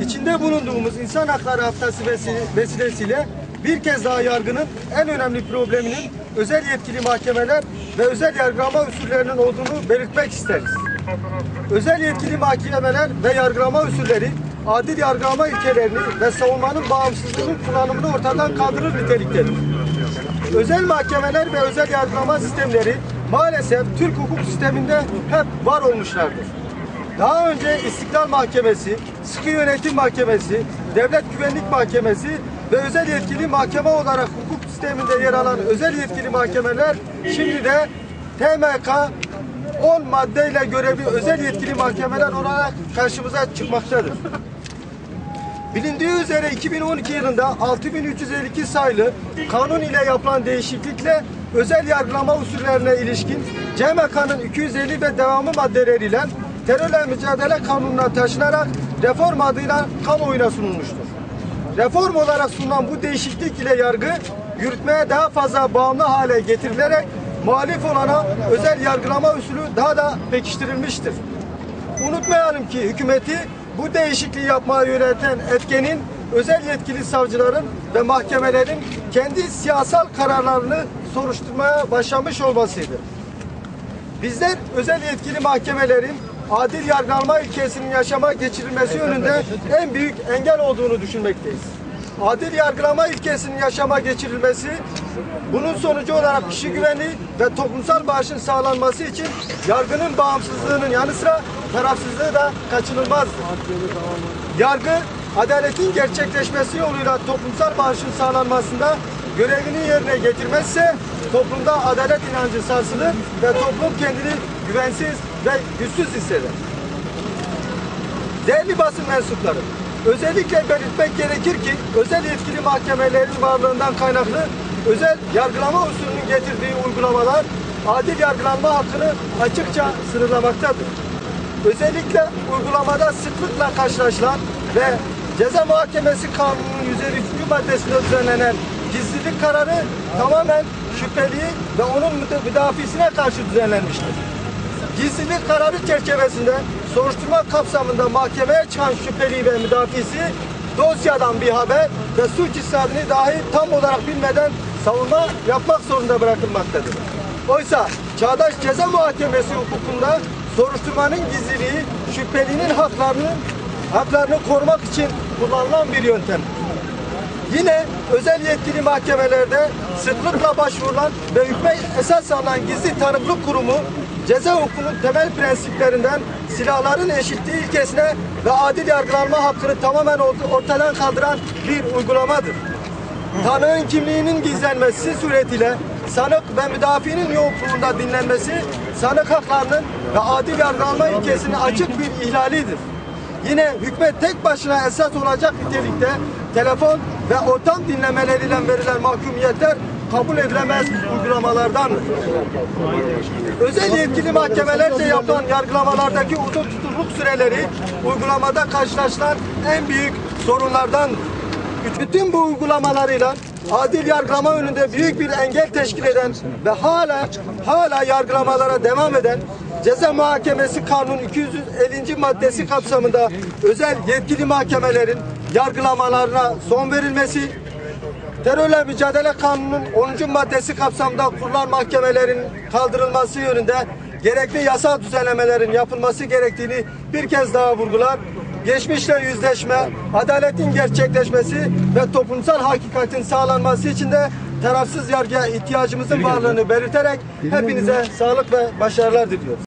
içinde bulunduğumuz insan hakları haftası vesilesiyle bir kez daha yargının en önemli probleminin özel yetkili mahkemeler ve özel yargılama usullerinin olduğunu belirtmek isteriz. Özel yetkili mahkemeler ve yargılama usulleri adil yargılama ilkelerini ve savunmanın bağımsızlığının kullanımını ortadan kaldırır niteliktedir. Özel mahkemeler ve özel yargılama sistemleri maalesef Türk hukuk sisteminde hep var olmuşlardır. Daha önce İstiklal Mahkemesi, Sıkı Yönetim Mahkemesi, Devlet Güvenlik Mahkemesi ve özel yetkili mahkeme olarak hukuk sisteminde yer alan özel yetkili mahkemeler şimdi de TMK 10 maddeyle görevli özel yetkili mahkemeler olarak karşımıza çıkmaktadır. Bilindiği üzere 2012 yılında 6352 sayılı kanun ile yapılan değişiklikle özel yargılama usullerine ilişkin CMK'nın 250 ve devamı maddeleriyle terörle mücadele kanununa taşınarak reform adıyla kamuoyuna sunulmuştur. Reform olarak sunulan bu değişiklik ile yargı yürütmeye daha fazla bağımlı hale getirilerek muhalif olana özel yargılama usulü daha da pekiştirilmiştir. Unutmayalım ki hükümeti bu değişikliği yapmaya yönelten etkenin özel yetkili savcıların ve mahkemelerin kendi siyasal kararlarını soruşturmaya başlamış olmasıydı. Bizler özel yetkili mahkemelerin adil yargılama ilkesinin yaşama geçirilmesi yönünde en büyük engel olduğunu düşünmekteyiz. Adil yargılama ilkesinin yaşama geçirilmesi, bunun sonucu olarak kişi güvenliği ve toplumsal bağışın sağlanması için yargının bağımsızlığının yanı sıra tarafsızlığı da kaçınılmazdır. Yargı, adaletin gerçekleşmesi yoluyla toplumsal bağışın sağlanmasında görevini yerine getirmezse toplumda adalet inancı sarsılır ve toplum kendini güvensiz ve güçsüz hisseder. Değerli basın mensupları, özellikle belirtmek gerekir ki özel yetkili mahkemelerin varlığından kaynaklı özel yargılama usulünün getirdiği uygulamalar adil yargılanma hakkını açıkça sınırlamaktadır. Özellikle uygulamada sıklıkla karşılaşılan ve Ceza Muhakemesi Kanunu'nun 153. maddesinde düzenlenen gizlilik kararı tamamen şüpheli ve onun müdafisine karşı düzenlenmiştir. Gizlilik kararı çerçevesinde soruşturma kapsamında mahkemeye çıkan şüpheli ve müdafisi dosyadan bir haber ve suç isnadını dahi tam olarak bilmeden savunma yapmak zorunda bırakılmaktadır. Oysa çağdaş ceza muhakemesi hukukunda soruşturmanın gizliliği şüphelinin haklarını korumak için kullanılan bir yöntem. Yine özel yetkili mahkemelerde sıklıkla başvurulan ve hükme esas alınan gizli tanıklık kurumu ceza hukukunun temel prensiplerinden silahların eşitliği ilkesine ve adil yargılanma hakkını tamamen ortadan kaldıran bir uygulamadır. Tanığın kimliğinin gizlenmesi suretiyle sanık ve müdafinin yokluğunda dinlenmesi sanık haklarının ve adil yargılanma ilkesinin açık bir ihlalidir. Yine hükme tek başına esas olacak nitelikte telefon ve ortam dinlemeleriyle verilen mahkumiyetler kabul edilemez uygulamalardandır. Özel yetkili mahkemelerce yapılan yargılamalardaki uzun tutukluk süreleri uygulamada karşılaşılan en büyük sorunlardandır. Bütün bu uygulamalarıyla adil yargılama önünde büyük bir engel teşkil eden ve hala yargılamalara devam eden Ceza Muhakemesi Kanunu 250. maddesi kapsamında özel yetkili mahkemelerin yargılamalarına son verilmesi, Terörle Mücadele Kanunu'nun 10. maddesi kapsamında kurulan mahkemelerin kaldırılması yönünde gerekli yasal düzenlemelerin yapılması gerektiğini bir kez daha vurgular. Geçmişle yüzleşme, adaletin gerçekleşmesi ve toplumsal hakikatin sağlanması için de tarafsız yargıya ihtiyacımızın varlığını belirterek hepinize sağlık ve başarılar diliyoruz.